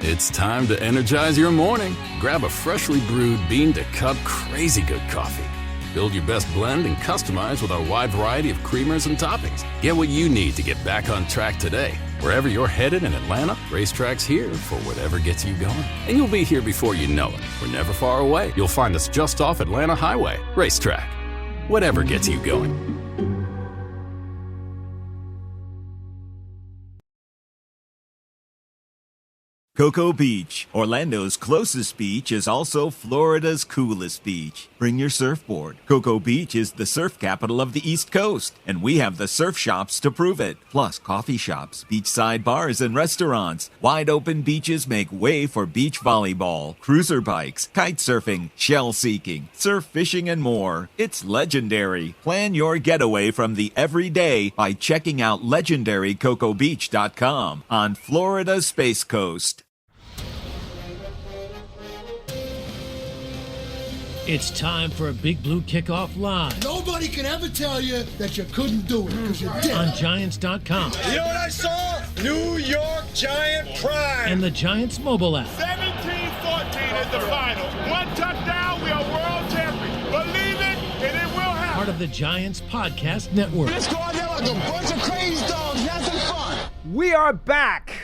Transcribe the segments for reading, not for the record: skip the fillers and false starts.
It's time to energize your morning. Grab a freshly brewed bean-to-cup crazy good coffee. Build your best blend and customize with our wide variety of creamers and toppings. Get what you need to get back on track today. Wherever you're headed in Atlanta, Racetrack's here for whatever gets you going. And you'll be here before you know it. We're never far away. You'll find us just off Atlanta Highway. Racetrack. Whatever gets you going. Cocoa Beach, Orlando's closest beach, is also Florida's coolest beach. Bring your surfboard. Cocoa Beach is the surf capital of the East Coast, and we have the surf shops to prove it. Plus coffee shops, beachside bars, and restaurants. Wide open beaches make way for beach volleyball, cruiser bikes, kite surfing, shell seeking, surf fishing, and more. It's legendary. Plan your getaway from the everyday by checking out legendarycocobeach.com on Florida's Space Coast. It's time for a Big Blue Kickoff Live. Nobody can ever tell you that you couldn't do it because you did. On Giants.com. You know what I saw? New York Giant pride. And the Giants mobile app. 17-14 is the final. One touchdown, we are world champions. Believe it, and it will happen. Part of the Giants Podcast Network. Let's go out there like a bunch of crazy dogs. Have some fun. We are back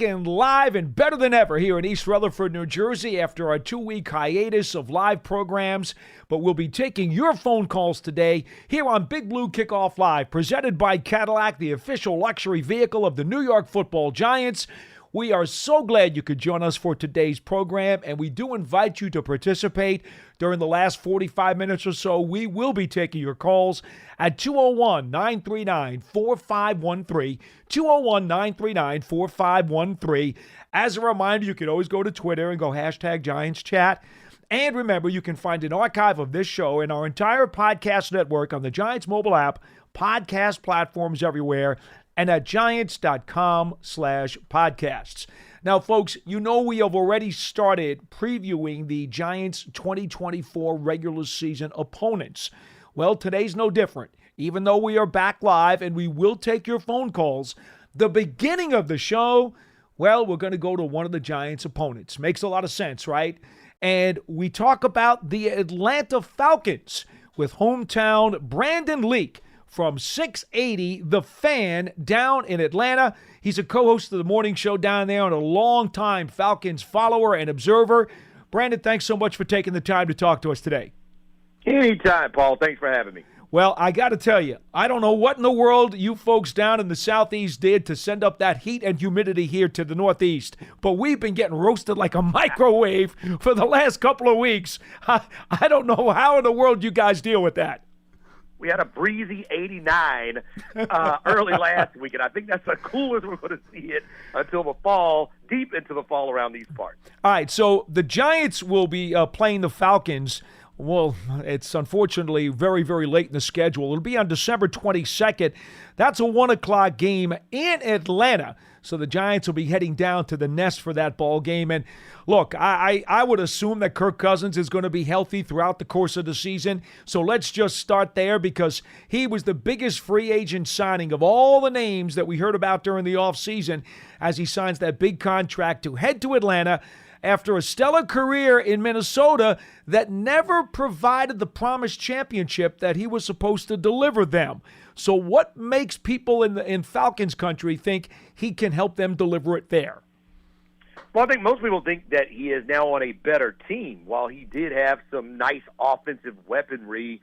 and live and better than ever here in East Rutherford, New Jersey after our 2-week hiatus of live programs. But we'll be taking your phone calls today here on Big Blue Kickoff Live, presented by Cadillac, the official luxury vehicle of the New York Football Giants. We are so glad you could join us for today's program, and we do invite you to participate. During the last 45 minutes or so, we will be taking your calls at 201-939-4513, 201-939-4513. As a reminder, you can always go to Twitter and go #GiantsChat. And remember, you can find an archive of this show and our entire podcast network on the Giants mobile app, podcast platforms everywhere, and at giants.com/podcasts. Now, folks, you know we have already started previewing the Giants' 2024 regular season opponents. Well, today's no different. Even though we are back live and we will take your phone calls, the beginning of the show, well, we're going to go to one of the Giants' opponents. Makes a lot of sense, right? And we talk about the Atlanta Falcons with hometown Brandon Leak from 680 The Fan down in Atlanta. He's a co-host of the morning show down there and a longtime Falcons follower and observer. Brandon, thanks so much for taking the time to talk to us today. Anytime, Paul. Thanks for having me. Well, I got to tell you, I don't know what in the world you folks down in the Southeast did to send up that heat and humidity here to the Northeast, but we've been getting roasted like a microwave for the last couple of weeks. I don't know how in the world you guys deal with that. We had a breezy 89 early last week, and I think that's the coolest we're going to see it until the fall, deep into the fall around these parts. All right, so the Giants will be playing the Falcons. Well, it's unfortunately very, very late in the schedule. It'll be on December 22nd. That's a 1 o'clock game in Atlanta. So the Giants will be heading down to the Nest for that ball game. And look, I would assume that Kirk Cousins is going to be healthy throughout the course of the season. So let's just start there because he was the biggest free agent signing of all the names that we heard about during the offseason as he signs that big contract to head to Atlanta after a stellar career in Minnesota that never provided the promised championship that he was supposed to deliver them. So what makes people in Falcons country think he can help them deliver it there? Well, I think most people think that he is now on a better team. While he did have some nice offensive weaponry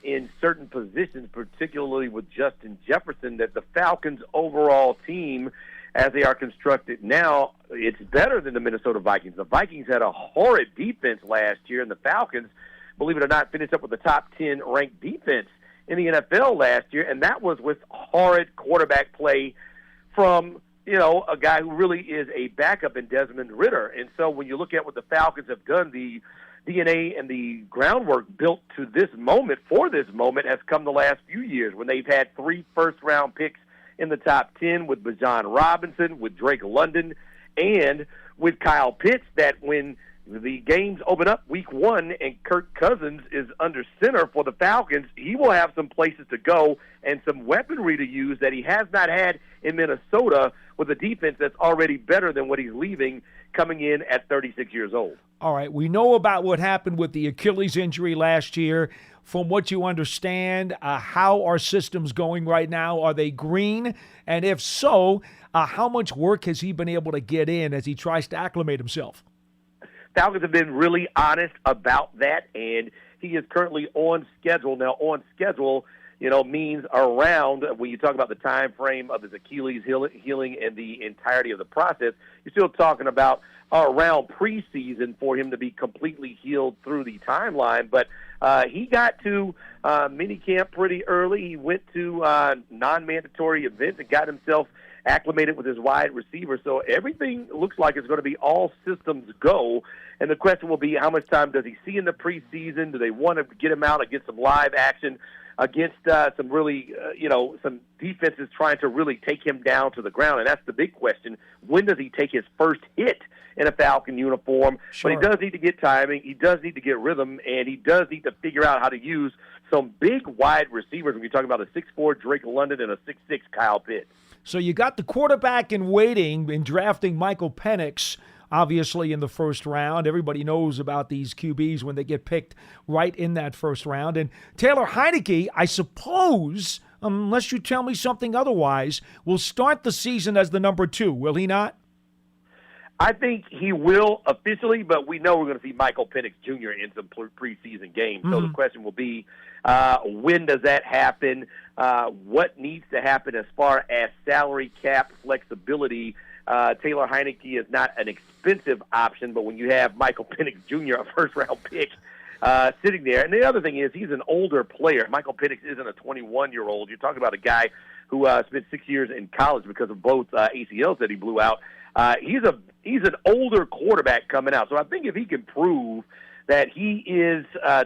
in certain positions, particularly with Justin Jefferson, that the Falcons' overall team, as they are constructed now, it's better than the Minnesota Vikings. The Vikings had a horrid defense last year, and the Falcons, believe it or not, finished up with the top 10 ranked defense in the NFL last year, and that was with horrid quarterback play from, a guy who really is a backup in Desmond Ridder. And so when you look at what the Falcons have done, the DNA and the groundwork built to this moment, for this moment, has come the last few years when they've had 3 first-round picks in the top 10 with Bijan Robinson, with Drake London, and with Kyle Pitts, that when the games open up week 1 and Kirk Cousins is under center for the Falcons, he will have some places to go and some weaponry to use that he has not had in Minnesota with a defense that's already better than what he's leaving coming in at 36 years old. All right, we know about what happened with the Achilles injury last year. From what you understand, how are systems going right now? Are they green? And if so, how much work has he been able to get in as he tries to acclimate himself? Falcons have been really honest about that, and he is currently on schedule. Now, on schedule, means around, when you talk about the time frame of his Achilles healing and the entirety of the process, you're still talking about around preseason for him to be completely healed through the timeline. But he got to minicamp pretty early. He went to non-mandatory events and got himself acclimated with his wide receiver. So everything looks like it's going to be all systems go. And the question will be, how much time does he see in the preseason? Do they want to get him out and get some live action against some really, some defenses trying to really take him down to the ground? And that's the big question. When does he take his first hit in a Falcon uniform? Sure. But he does need to get timing. He does need to get rhythm. And he does need to figure out how to use some big wide receivers when you're talking about a 6'4" Drake London and a 6'6" Kyle Pitts. So you got the quarterback in waiting in drafting Michael Penix, obviously, in the first round. Everybody knows about these QBs when they get picked right in that first round. And Taylor Heinicke, I suppose, unless you tell me something otherwise, will start the season as the number 2, will he not? I think he will officially, but we know we're going to see Michael Penix Jr. in some preseason games. So the question will be, when does that happen? What needs to happen as far as salary cap flexibility? Taylor Heinicke is not an expensive option, but when you have Michael Penix Jr., a first-round pick, sitting there. And the other thing is he's an older player. Michael Penix isn't a 21-year-old. You're talking about a guy who spent 6 years in college because of both ACLs that he blew out. He's an older quarterback coming out. So I think if he can prove that he is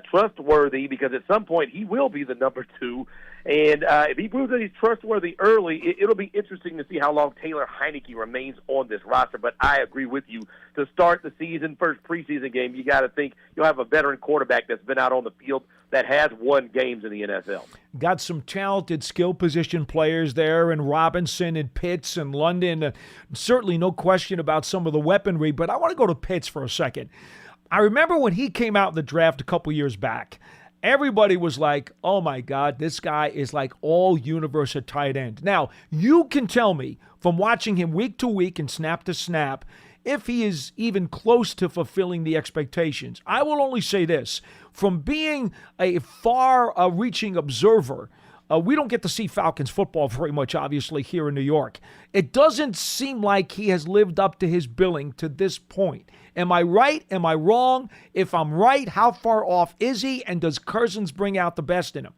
trustworthy, because at some point he will be the number 2, and if he proves that he's trustworthy early, it'll be interesting to see how long Taylor Heinicke remains on this roster. But I agree with you. To start the season, first preseason game, you got to think you'll have a veteran quarterback that's been out on the field that has won games in the NFL. Got some talented skill position players there, and Robinson and Pitts and London. Certainly no question about some of the weaponry, but I want to go to Pitts for a second. I remember when he came out in the draft a couple years back, everybody was like, oh my God, this guy is like all universe at tight end. Now, you can tell me from watching him week to week and snap to snap if he is even close to fulfilling the expectations. I will only say this. From being a far-reaching observer, we don't get to see Falcons football very much, obviously, here in New York. It doesn't seem like he has lived up to his billing to this point. Am I right? Am I wrong? If I'm right, how far off is he? And does Cousins bring out the best in him?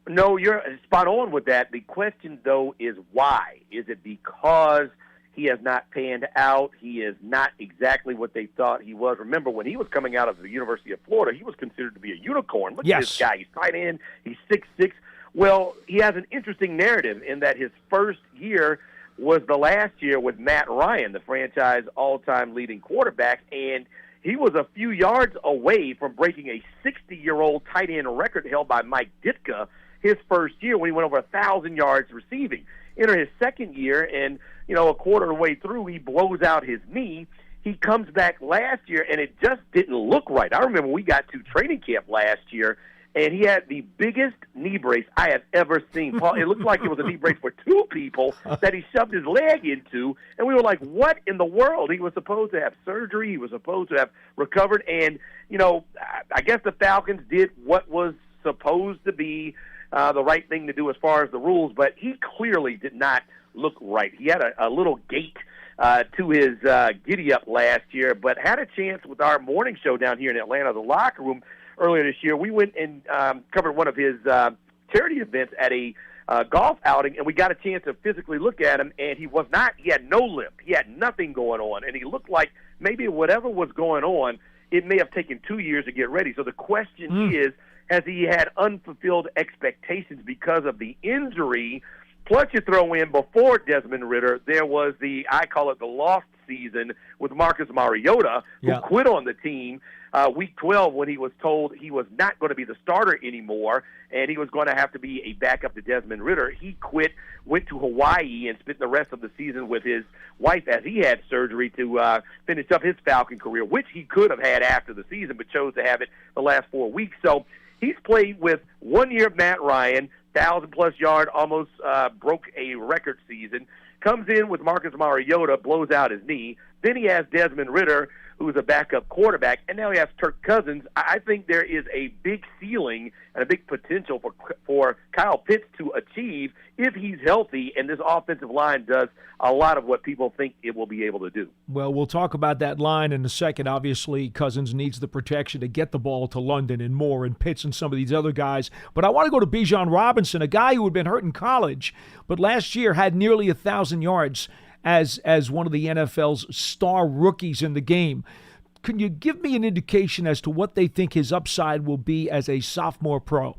No, you're spot on with that. The question, though, is why? Is it because he has not panned out? He is not exactly what they thought he was. Remember, when he was coming out of the University of Florida, he was considered to be a unicorn. Look at this guy. He's tight end. He's 6'6". Well, he has an interesting narrative in that his first year was the last year with Matt Ryan, the franchise all-time leading quarterback, and he was a few yards away from breaking a 60-year-old tight end record held by Mike Ditka his first year when he went over 1,000 yards receiving. Enter his second year, and, a quarter of the way through, he blows out his knee. He comes back last year, and it just didn't look right. I remember we got to training camp last year, and he had the biggest knee brace I have ever seen. Paul, it looked like it was a knee brace for 2 people that he shoved his leg into, and we were like, what in the world? He was supposed to have surgery. He was supposed to have recovered, and, I guess the Falcons did what was supposed to be the right thing to do as far as the rules, but he clearly did not look right. He had a little gait to his giddy-up last year, but had a chance with our morning show down here in Atlanta, the locker room, earlier this year. We went and covered one of his charity events at a golf outing, and we got a chance to physically look at him, and he had no limp. He had nothing going on, and he looked like maybe whatever was going on, it may have taken 2 years to get ready. So the question is, has he had unfulfilled expectations because of the injury? Plus, you throw in, before Desmond Ridder, there was I call it the lost offseason with Marcus Mariota, who quit on the team week 12 when he was told he was not going to be the starter anymore and he was going to have to be a backup to Desmond Ridder. He quit, went to Hawaii, and spent the rest of the season with his wife as he had surgery to finish up his Falcon career, which he could have had after the season but chose to have it the last 4 weeks. So he's played with 1 year of Matt Ryan, 1,000-plus yard, almost broke a record season. Comes in with Marcus Mariota, blows out his knee. Then he has Desmond Ridder, who's a backup quarterback, and now he has Kirk Cousins. I think there is a big ceiling and a big potential for Kyle Pitts to achieve if he's healthy, and this offensive line does a lot of what people think it will be able to do. Well, we'll talk about that line in a second. Obviously, Cousins needs the protection to get the ball to London and Moore and Pitts and some of these other guys. But I want to go to Bijan Robinson, a guy who had been hurt in college, but last year had nearly 1,000 yards as one of the NFL's star rookies in the game. Can you give me an indication as to what they think his upside will be as a sophomore pro?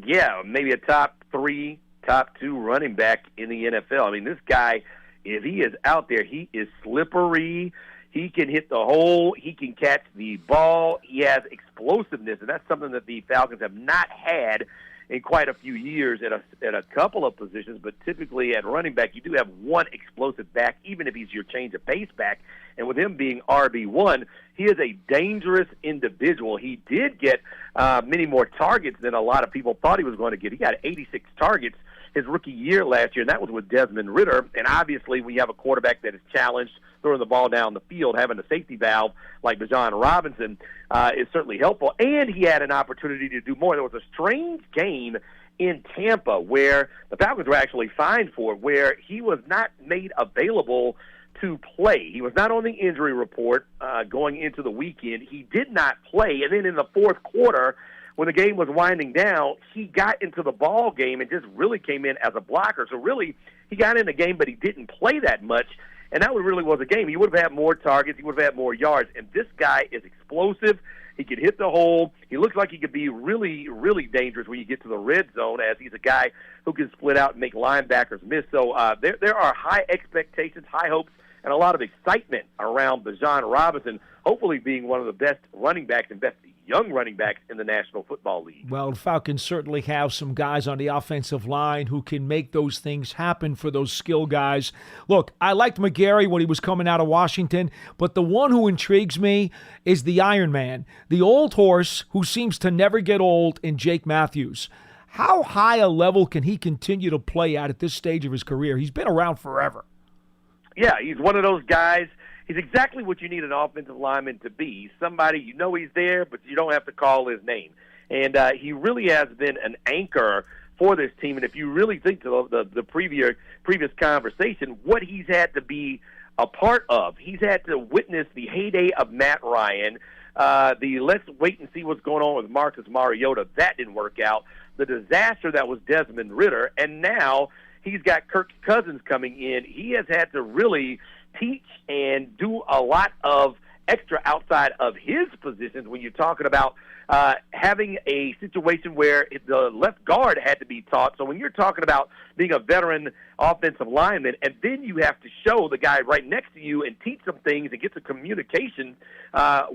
Yeah, maybe a top 3, top 2 running back in the NFL. I mean, this guy, if he is out there, he is slippery. He can hit the hole. He can catch the ball. He has explosiveness, and that's something that the Falcons have not had in quite a few years at a couple of positions, but typically at running back, you do have one explosive back, even if he's your change of pace back. And with him being RB1, he is a dangerous individual. He did get many more targets than a lot of people thought he was going to get. He got 86 targets his rookie year last year, and that was with Desmond Ridder. And obviously, when you have a quarterback that is challenged, throwing the ball down the field, having a safety valve like Bijan Robinson is certainly helpful. And he had an opportunity to do more. There was a strange game in Tampa where the Falcons were actually fined for, where he was not made available to play. He was not on the injury report going into the weekend. He did not play. And then in the fourth quarter, when the game was winding down, he got into the ball game and just really came in as a blocker. So really, he got in the game, but he didn't play that much. And that really was a game. He would have had more targets. He would have had more yards. And this guy is explosive. He can hit the hole. He looks like he could be really, really dangerous when you get to the red zone, as he's a guy who can split out and make linebackers miss. So there are high expectations, high hopes, and a lot of excitement around Bijan Robinson, hopefully being one of the best running backs and best young running backs in the National Football League. Well, the Falcons certainly have some guys on the offensive line who can make those things happen for those skill guys. Look, I liked McGarry when he was coming out of Washington, but the one who intrigues me is the Iron Man, the old horse who seems to never get old in Jake Matthews. How high a level can he continue to play at this stage of his career? He's been around forever. Yeah, he's one of those guys. He's exactly what you need an offensive lineman to be. He's somebody, you know he's there, but you don't have to call his name. And he really has been an anchor for this team. And if you really think to the previous conversation, what he's had to be a part of, he's had to witness the heyday of Matt Ryan, the let's wait and see what's going on with Marcus Mariota. That didn't work out. The disaster that was Desmond Ridder. And now he's got Kirk Cousins coming in. He has had to really teach and do a lot of extra outside of his positions when you're talking about having a situation where the left guard had to be taught. So when you're talking about being a veteran offensive lineman, and then you have to show the guy right next to you and teach some things and get some communication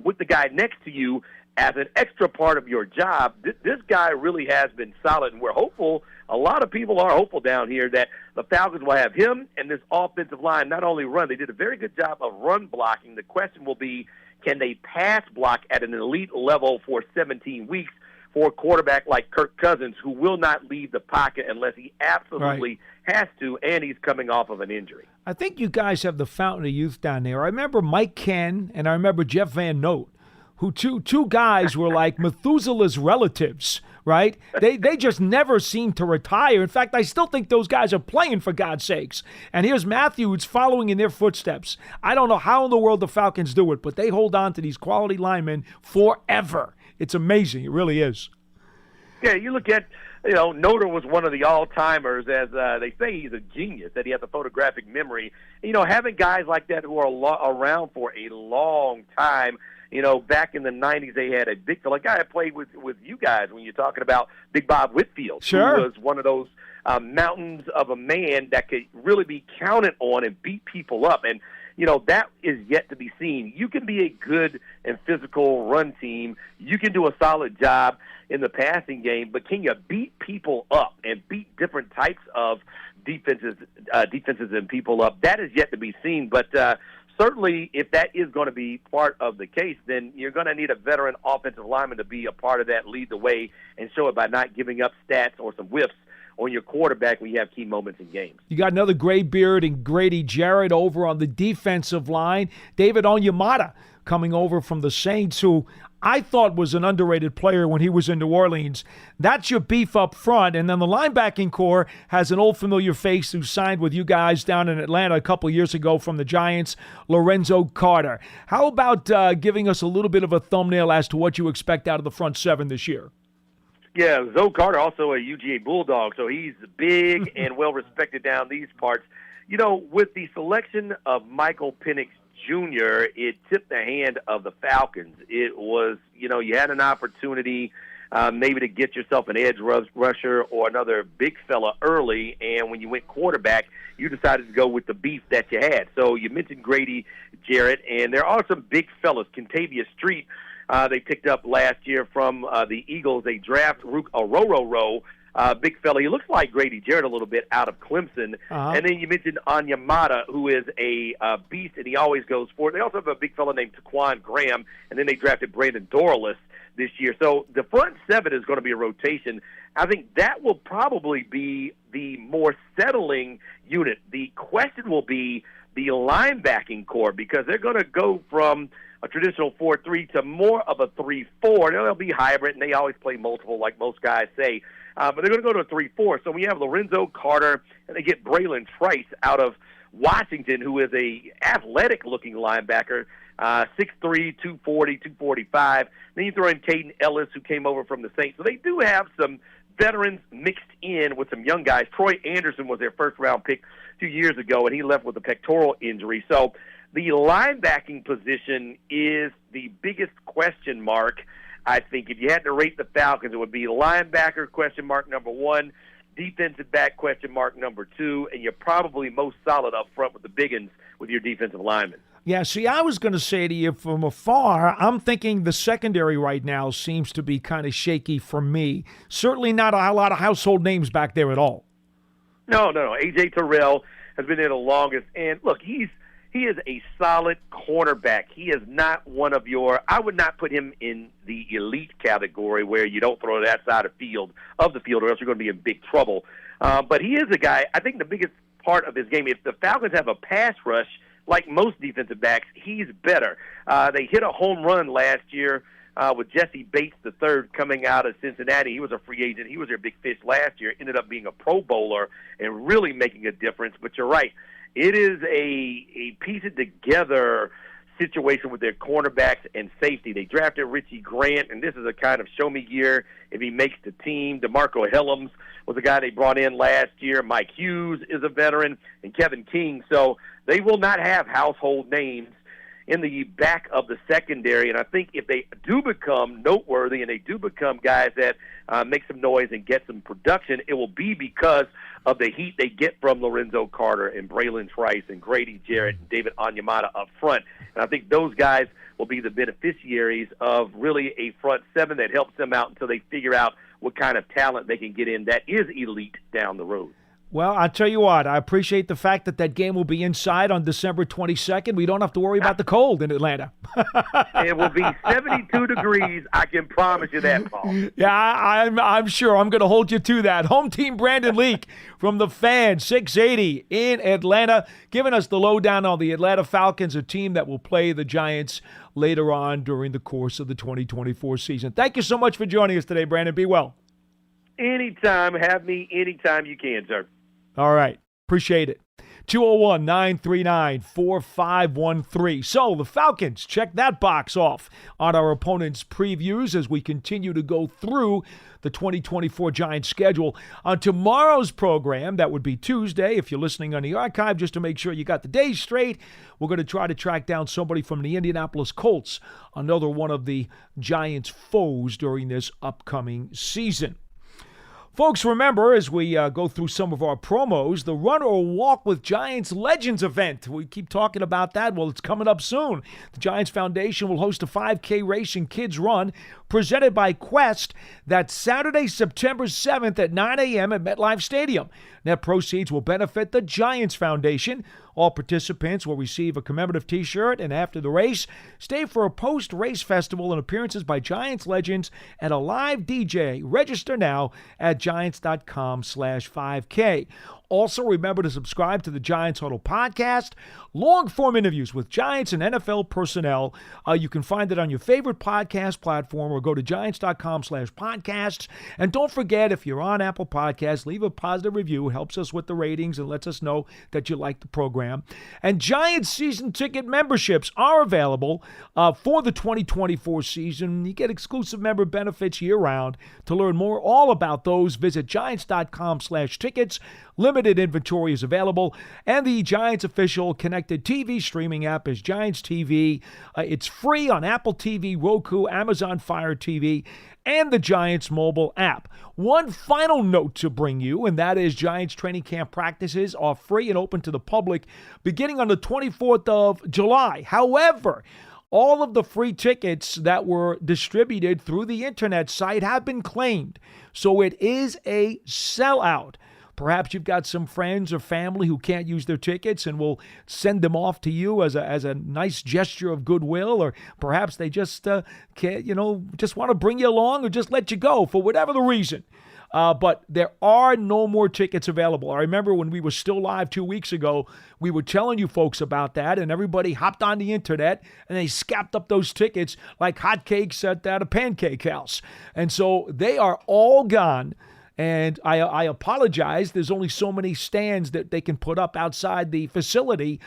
with the guy next to you as an extra part of your job, this guy really has been solid, and we're hopeful. A lot of people are hopeful down here that the Falcons will have him and this offensive line not only run. They did a very good job of run blocking. The question will be, can they pass block at an elite level for 17 weeks for a quarterback like Kirk Cousins, who will not leave the pocket unless he absolutely has to, and he's coming off of an injury. I think you guys have the fountain of youth down there. I remember Mike Ken and I remember Jeff Van Note, who two guys were like Methuselah's relatives, right? They just never seemed to retire. In fact, I still think those guys are playing, for God's sakes. And here's Matthews following in their footsteps. I don't know how in the world the Falcons do it, but they hold on to these quality linemen forever. It's amazing. It really is. Yeah, you look at, Noter was one of the all-timers, as they say he's a genius, that he has a photographic memory. Having guys like that who are around for a long time. Back in the 90s, they had a guy that played with you guys when you're talking about Big Bob Whitfield, sure, who was one of those mountains of a man that could really be counted on and beat people up. And that is yet to be seen. You can be a good and physical run team. You can do a solid job in the passing game, but can you beat people up and beat different types of defenses and people up? That is yet to be seen. But certainly, if that is going to be part of the case, then you're going to need a veteran offensive lineman to be a part of that, lead the way, and show it by not giving up stats or some whiffs on your quarterback when you have key moments in games. You got another Graybeard and Grady Jarrett over on the defensive line. David Onyemata coming over from the Saints, who I thought was an underrated player when he was in New Orleans. That's your beef up front. And then the linebacking core has an old familiar face who signed with you guys down in Atlanta a couple years ago from the Giants, Lorenzo Carter. How about giving us a little bit of a thumbnail as to what you expect out of the front seven this year? Yeah, Zoe Carter, also a UGA Bulldog, so he's big and well-respected down these parts. With the selection of Michael Penix Jr., it tipped the hand of the Falcons. It was, you had an opportunity maybe to get yourself an edge rusher or another big fella early, and when you went quarterback, you decided to go with the beef that you had. So you mentioned Grady Jarrett, and there are some big fellas. Kentavious Street, they picked up last year from the Eagles. They draft Roro, big fella. He looks like Grady Jarrett a little bit out of Clemson. And then you mentioned Onyemata, who is a beast, and he always goes for it. They also have a big fella named Taquan Graham, and then they drafted Brandon Dorlus this year. So the front seven is going to be a rotation. I think that will probably be the more settling unit. The question will be the linebacking core, because they're going to go from a traditional 4-3 to more of a 3-4. They'll be hybrid, and they always play multiple, like most guys say. But they're going to go to a 3-4. So we have Lorenzo Carter, and they get Braylon Trice out of Washington, who is a athletic-looking linebacker, 6'3", 240, 245. Then you throw in Caden Ellis, who came over from the Saints. So they do have some veterans mixed in with some young guys. Troy Anderson was their first-round pick 2 years ago, and he left with a pectoral injury. So the linebacking position is the biggest question mark. I think if you had to rate the Falcons, it would be linebacker question mark number 1, defensive back question mark number 2, and you're probably most solid up front with the biggins with your defensive linemen. Yeah, see, I was going to say to you from afar, I'm thinking the secondary right now seems to be kind of shaky for me. Certainly not a lot of household names back there at all. No. A.J. Terrell has been there the longest. And, look, he is a solid cornerback. He is not one of your – I would not put him in the elite category where you don't throw that side of the field, or else you're going to be in big trouble. But he is a guy – I think the biggest part of his game, if the Falcons have a pass rush, like most defensive backs, he's better. They hit a home run last year with Jesse Bates III coming out of Cincinnati. He was a free agent. He was their big fish last year, ended up being a Pro Bowler and really making a difference. But you're right. It is a piece-it-together situation with their cornerbacks and safety. They drafted Richie Grant, and this is a kind of show-me year if he makes the team. DeMarco Helms was a guy they brought in last year. Mike Hughes is a veteran, and Kevin King. So they will not have household names in the back of the secondary. And I think if they do become noteworthy and they do become guys that make some noise and get some production, it will be because of the heat they get from Lorenzo Carter and Braylon Trice and Grady Jarrett and David Onyemata up front. And I think those guys will be the beneficiaries of really a front seven that helps them out until they figure out what kind of talent they can get in that is elite down the road. Well, I'll tell you what, I appreciate the fact that game will be inside on December 22nd. We don't have to worry about the cold in Atlanta. It will be 72 degrees. I can promise you that, Paul. Yeah, I'm sure. I'm going to hold you to that. Home team Brandon Leak from the Fan 680 in Atlanta, giving us the lowdown on the Atlanta Falcons, a team that will play the Giants later on during the course of the 2024 season. Thank you so much for joining us today, Brandon. Be well. Anytime. Have me anytime you can, sir. All right. Appreciate it. 201-939-4513. So the Falcons, check that box off on our opponents' previews as we continue to go through the 2024 Giants schedule. On tomorrow's program, that would be Tuesday, if you're listening on the archive, just to make sure you got the days straight, we're going to try to track down somebody from the Indianapolis Colts, another one of the Giants' foes during this upcoming season. Folks, remember, as we go through some of our promos, the Run or Walk with Giants Legends event. We keep talking about that. Well, it's coming up soon. The Giants Foundation will host a 5K race and kids run presented by Quest. That's Saturday, September 7th at 9 a.m. at MetLife Stadium. Net proceeds will benefit the Giants Foundation. All participants will receive a commemorative T-shirt, and after the race, stay for a post-race festival and appearances by Giants legends and a live DJ. Register now at Giants.com/5K. Also, remember to subscribe to the Giants Huddle podcast, long-form interviews with Giants and NFL personnel. You can find it on your favorite podcast platform or go to Giants.com/podcasts. And don't forget, if you're on Apple Podcasts, leave a positive review. It helps us with the ratings and lets us know that you like the program. And Giants season ticket memberships are available for the 2024 season. You get exclusive member benefits year-round. To learn more all about those, visit Giants.com/tickets. Limited inventory is available, and the Giants official connected TV streaming app is Giants TV. It's free on Apple TV, Roku, Amazon Fire TV, and the Giants mobile app. One final note to bring you, and that is Giants training camp practices are free and open to the public beginning on the 24th of July. However, all of the free tickets that were distributed through the internet site have been claimed, so it is a sellout. Perhaps you've got some friends or family who can't use their tickets and will send them off to you as a nice gesture of goodwill, or perhaps they just just want to bring you along or just let you go for whatever the reason. But there are no more tickets available. I remember when we were still live 2 weeks ago, we were telling you folks about that, and everybody hopped on the internet and they scapped up those tickets like hotcakes at a pancake house. And so they are all gone. And I apologize. There's only so many stands that they can put up outside the facility.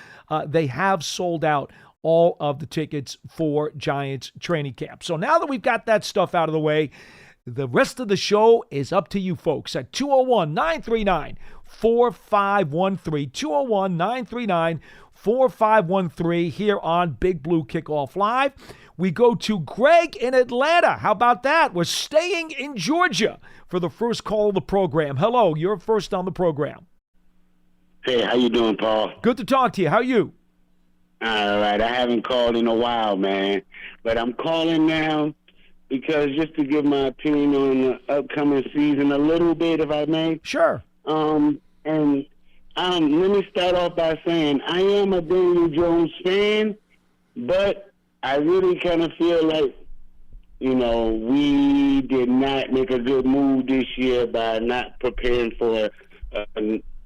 They have sold out all of the tickets for Giants training camp. So now that we've got that stuff out of the way, the rest of the show is up to you folks at 201-939-4513. 201-939-4513 here on Big Blue Kickoff Live. We go to Greg in Atlanta. How about that? We're staying in Georgia for the first call of the program. Hello, you're first on the program. Hey, how you doing, Paul? Good to talk to you. How are you? All right, I haven't called in a while, man. But I'm calling now because just to give my opinion on the upcoming season a little bit, if I may. Sure. Let me start off by saying I am a Daniel Jones fan, but I really kind of feel like, we did not make a good move this year by not preparing for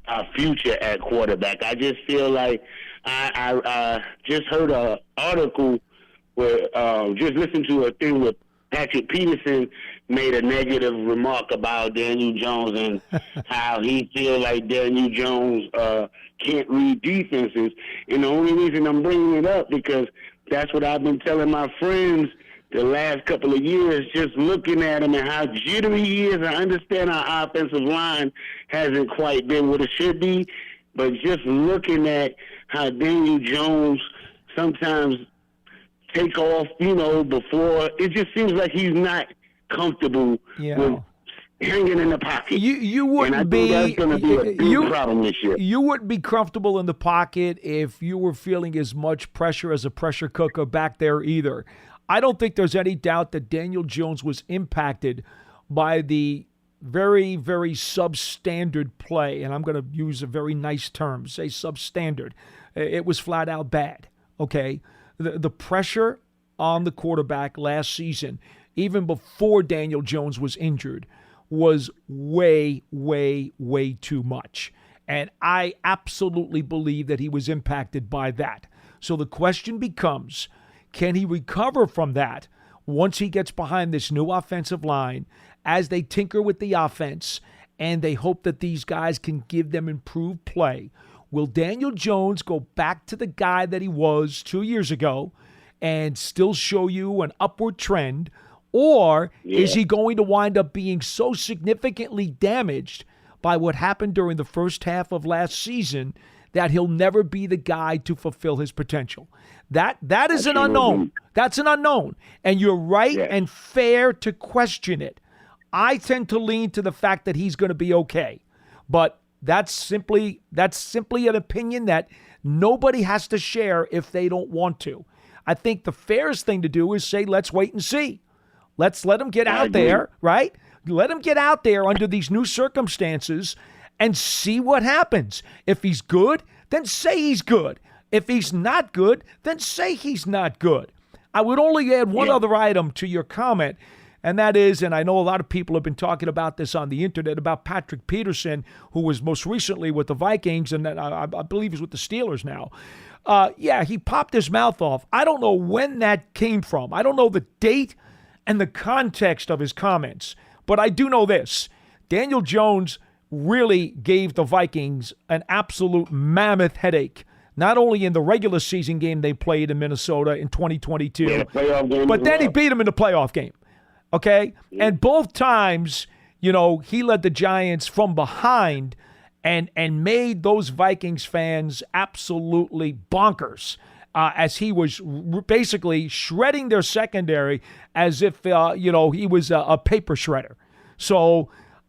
our future at quarterback. I just feel like I just heard an article where just listened to a thing where Patrick Peterson made a negative remark about Daniel Jones and how he feels like Daniel Jones can't read defenses. And the only reason I'm bringing it up because that's what I've been telling my friends the last couple of years, just looking at him and how jittery he is. I understand our offensive line hasn't quite been what it should be, but just looking at how Daniel Jones sometimes take off, before, it just seems like he's not comfortable with hanging in the pocket. You wouldn't be. That's going to be a big problem this year. You wouldn't be comfortable in the pocket if you were feeling as much pressure as a pressure cooker back there either. I don't think there's any doubt that Daniel Jones was impacted by the very, very substandard play, and I'm going to use a very nice term, say substandard. It was flat out bad, okay? The pressure on the quarterback last season, even before Daniel Jones was injured, was way, way, way too much. And I absolutely believe that he was impacted by that. So the question becomes, can he recover from that once he gets behind this new offensive line as they tinker with the offense and they hope that these guys can give them improved play? Will Daniel Jones go back to the guy that he was 2 years ago and still show you an upward trend? Or is he going to wind up being so significantly damaged by what happened during the first half of last season that he'll never be the guy to fulfill his potential? That is an unknown. That's an unknown. And you're right and fair to question it. I tend to lean to the fact that he's going to be okay. But that's simply an opinion that nobody has to share if they don't want to. I think the fairest thing to do is say, let's wait and see. Let's let him get out there, right? Let him get out there under these new circumstances and see what happens. If he's good, then say he's good. If he's not good, then say he's not good. I would only add one other item to your comment, and that is, and I know a lot of people have been talking about this on the internet, about Patrick Peterson, who was most recently with the Vikings, and I believe he's with the Steelers now. He popped his mouth off. I don't know when that came from. I don't know the date and the context of his comments, but I do know this. Daniel Jones really gave the Vikings an absolute mammoth headache, not only in the regular season game they played in Minnesota in 2022, but then he beat them in the playoff game. Okay? Yeah. And both times, he led the Giants from behind and made those Vikings fans absolutely bonkers as he was basically shredding their secondary as if, he was a paper shredder. So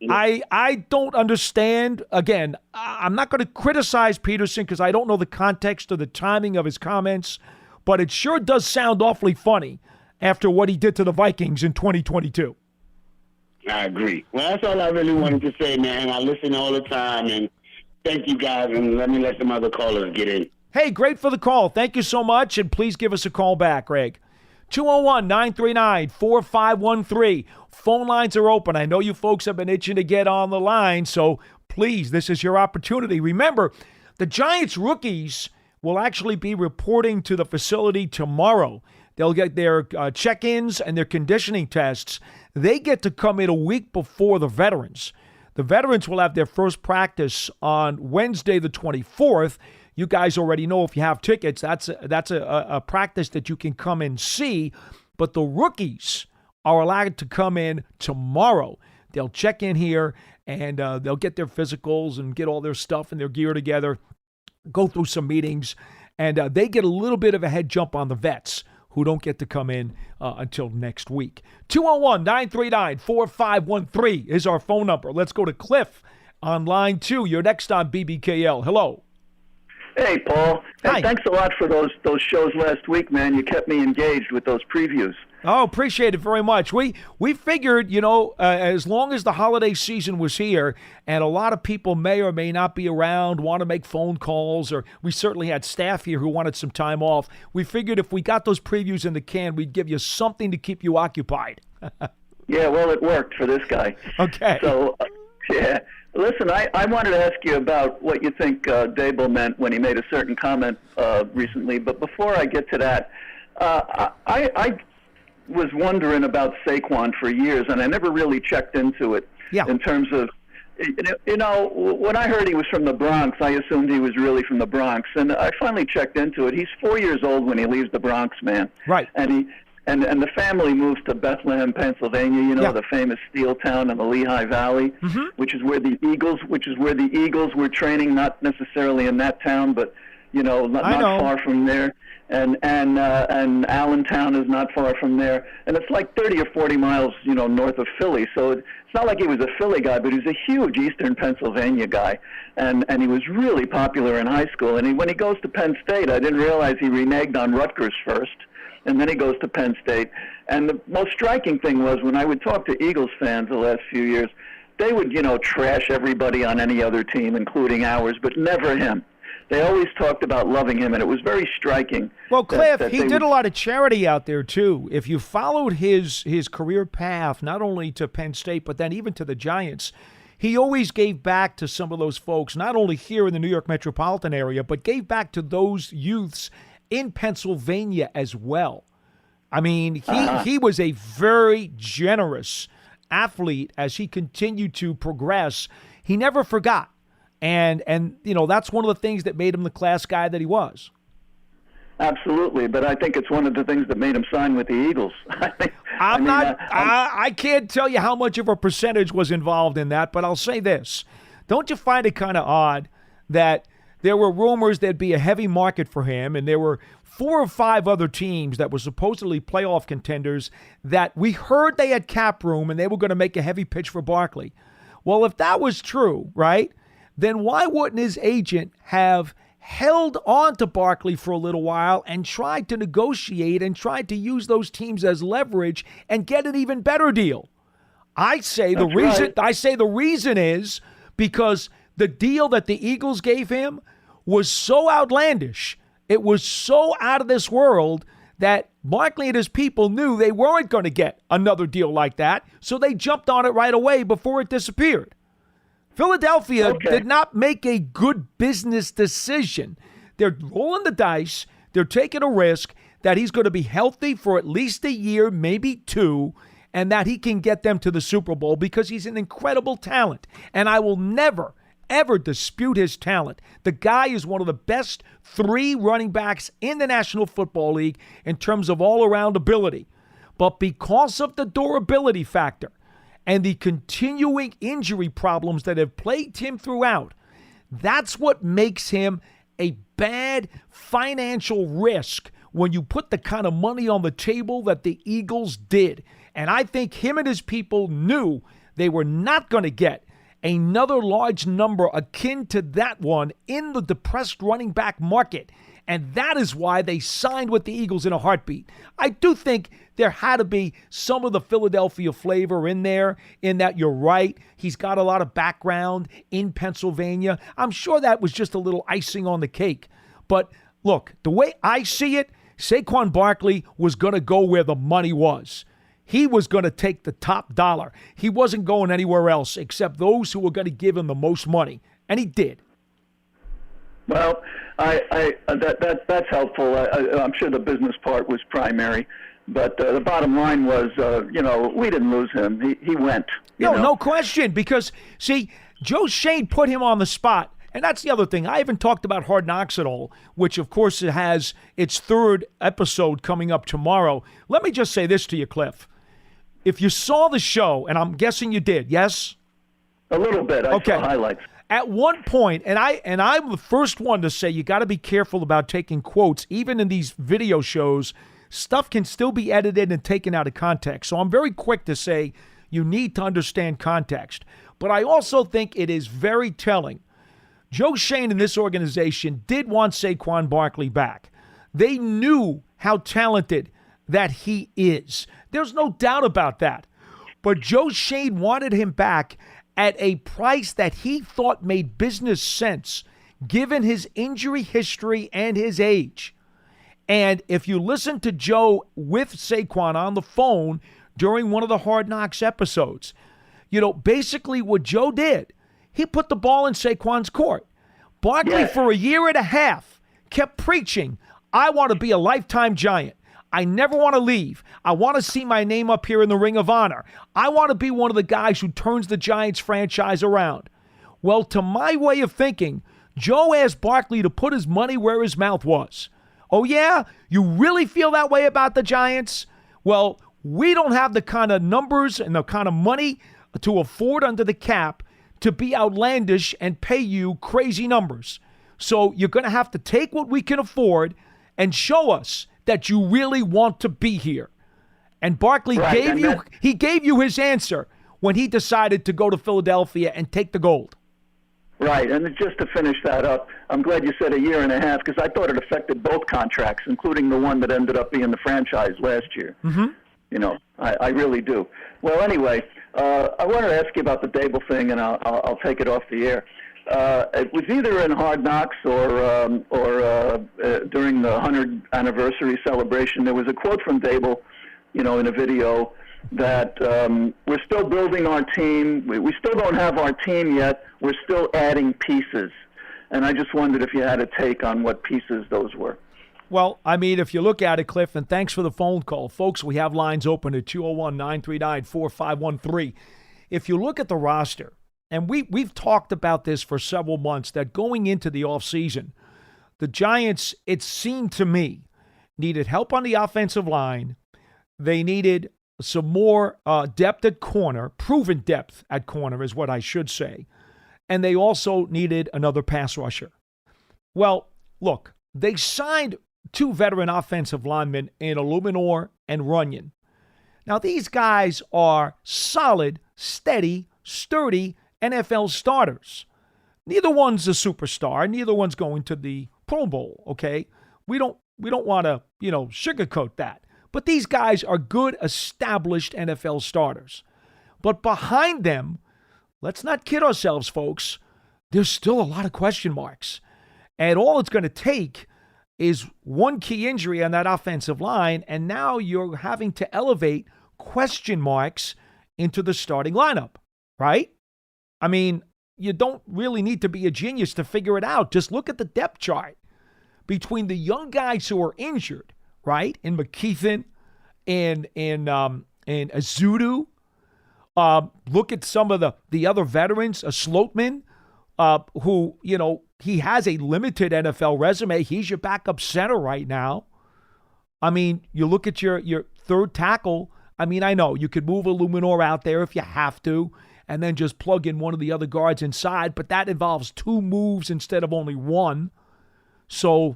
I don't understand. Again, I'm not going to criticize Peterson because I don't know the context or the timing of his comments, but it sure does sound awfully funny after what he did to the Vikings in 2022. I agree. Well, that's all I really wanted to say, man. I listen all the time, and thank you guys, and let me let some other callers get in. Hey, great for the call. Thank you so much, and please give us a call back, Greg. 201-939-4513. Phone lines are open. I know you folks have been itching to get on the line, so please, this is your opportunity. Remember, the Giants rookies will actually be reporting to the facility tomorrow. They'll get their check-ins and their conditioning tests. They get to come in a week before the veterans. The veterans will have their first practice on Wednesday the 24th. You guys already know if you have tickets, that's a practice that you can come and see. But the rookies are allowed to come in tomorrow. They'll check in here, and they'll get their physicals and get all their stuff and their gear together, go through some meetings, and they get a little bit of a head jump on the vets who don't get to come in until next week. 201-939-4513 is our phone number. Let's go to Cliff on line 2. You're next on BBKL. Hello. Hey, Paul. Hi. Hey, thanks a lot for those shows last week, man. You kept me engaged with those previews. Oh, appreciate it very much. We figured, as long as the holiday season was here and a lot of people may or may not be around, want to make phone calls, or we certainly had staff here who wanted some time off, we figured if we got those previews in the can, we'd give you something to keep you occupied. Yeah, well, it worked for this guy. Okay. So, yeah. Listen, I wanted to ask you about what you think Dable meant when he made a certain comment recently. But before I get to that, I was wondering about Saquon for years, and I never really checked into it. Yeah. In terms of, when I heard he was from the Bronx, I assumed he was really from the Bronx. And I finally checked into it. He's 4 years old when he leaves the Bronx, man. Right. And the family moves to Bethlehem, Pennsylvania. The famous steel town in the Lehigh Valley, which is where the Eagles were training. Not necessarily in that town, but not far from there. And Allentown is not far from there, and it's like 30 or 40 miles, north of Philly. So it's not like he was a Philly guy, but he was a huge Eastern Pennsylvania guy, and he was really popular in high school. And when he goes to Penn State, I didn't realize he reneged on Rutgers first, and then he goes to Penn State. And the most striking thing was when I would talk to Eagles fans the last few years, they would, trash everybody on any other team, including ours, but never him. They always talked about loving him, and it was very striking. Well, Cliff, he did a lot of charity out there, too. If you followed his career path, not only to Penn State, but then even to the Giants, he always gave back to some of those folks, not only here in the New York metropolitan area, but gave back to those youths in Pennsylvania as well. I mean, he was a very generous athlete as he continued to progress. He never forgot. And that's one of the things that made him the class guy that he was. Absolutely, but I think it's one of the things that made him sign with the Eagles. I can't tell you how much of a percentage was involved in that, but I'll say this. Don't you find it kind of odd that there were rumors there'd be a heavy market for him, and there were 4 or 5 other teams that were supposedly playoff contenders that we heard they had cap room and they were going to make a heavy pitch for Barkley. Well, if that was true, right, then why wouldn't his agent have held on to Barkley for a little while and tried to negotiate and tried to use those teams as leverage and get an even better deal? I say the reason is because the deal that the Eagles gave him was so outlandish, it was so out of this world, that Barkley and his people knew they weren't going to get another deal like that, so they jumped on it right away before it disappeared. Philadelphia did not make a good business decision. They're rolling the dice. They're taking a risk that he's going to be healthy for at least a year, maybe 2, and that he can get them to the Super Bowl because he's an incredible talent. And I will never, ever dispute his talent. The guy is one of the best 3 running backs in the National Football League in terms of all-around ability. But because of the durability factor and the continuing injury problems that have plagued him throughout, that's what makes him a bad financial risk when you put the kind of money on the table that the Eagles did. And I think him and his people knew they were not going to get another large number akin to that one in the depressed running back market. And that is why they signed with the Eagles in a heartbeat. I do think there had to be some of the Philadelphia flavor in there, in that you're right. He's got a lot of background in Pennsylvania. I'm sure that was just a little icing on the cake. But look, the way I see it, Saquon Barkley was going to go where the money was. He was going to take the top dollar. He wasn't going anywhere else except those who were going to give him the most money. And he did. Well, that's helpful. I'm sure the business part was primary, but the bottom line was, we didn't lose him. He went. No question. Because, see, Joe Shane put him on the spot. And that's the other thing. I haven't talked about Hard Knocks at all, which, of course, it has its 3rd episode coming up tomorrow. Let me just say this to you, Cliff. If you saw the show, and I'm guessing you did, yes? A little bit. I saw highlights. At one point, and I'm the first one to say you got to be careful about taking quotes. Even in these video shows, stuff can still be edited and taken out of context. So I'm very quick to say you need to understand context. But I also think it is very telling. Joe Shane and this organization did want Saquon Barkley back. They knew how talented that he is. There's no doubt about that. But Joe Shane wanted him back at a price that he thought made business sense, given his injury history and his age. And if you listen to Joe with Saquon on the phone during one of the Hard Knocks episodes, basically what Joe did, he put the ball in Saquon's court. Barkley, for a year and a half, kept preaching, I want to be a lifetime Giant. I never want to leave. I want to see my name up here in the Ring of Honor. I want to be one of the guys who turns the Giants franchise around. Well, to my way of thinking, Joe asked Barkley to put his money where his mouth was. Oh, yeah? You really feel that way about the Giants? Well, we don't have the kind of numbers and the kind of money to afford under the cap to be outlandish and pay you crazy numbers. So you're going to have to take what we can afford and show us that you really want to be here. And Barkley gave you his answer when he decided to go to Philadelphia and take the gold. Right, and just to finish that up, I'm glad you said a year and a half, because I thought it affected both contracts, including the one that ended up being the franchise last year. Mm-hmm. I really do. Well, anyway, I wanted to ask you about the Dable thing, and I'll take it off the air. It was either in Hard Knocks or during the 100th anniversary celebration. There was a quote from Dable, in a video that we're still building our team. We still don't have our team yet. We're still adding pieces. And I just wondered if you had a take on what pieces those were. Well, I mean, if you look at it, Cliff, and thanks for the phone call. Folks, we have lines open at 201-939-4513. If you look at the roster, and we've talked about this for several months, that going into the offseason, the Giants, it seemed to me, needed help on the offensive line. They needed some more depth at corner, proven depth at corner is what I should say. And they also needed another pass rusher. Well, look, they signed 2 veteran offensive linemen in Illuminor and Runyon. Now, these guys are solid, steady, sturdy NFL starters. Neither one's a superstar. Neither one's going to the Pro Bowl, okay? We don't want to, sugarcoat that. But these guys are good, established NFL starters. But behind them, let's not kid ourselves, folks, there's still a lot of question marks. And all it's going to take is one key injury on that offensive line, and now you're having to elevate question marks into the starting lineup, right? I mean, you don't really need to be a genius to figure it out. Just look at the depth chart between the young guys who are injured, right? In McKeithen and Azudu. Look at some of the other veterans, Slotman, who, he has a limited NFL resume. He's your backup center right now. I mean, you look at your third tackle. I mean, I know you could move Illuminor out there if you have to and then just plug in one of the other guards inside, but that involves 2 moves instead of only 1. So,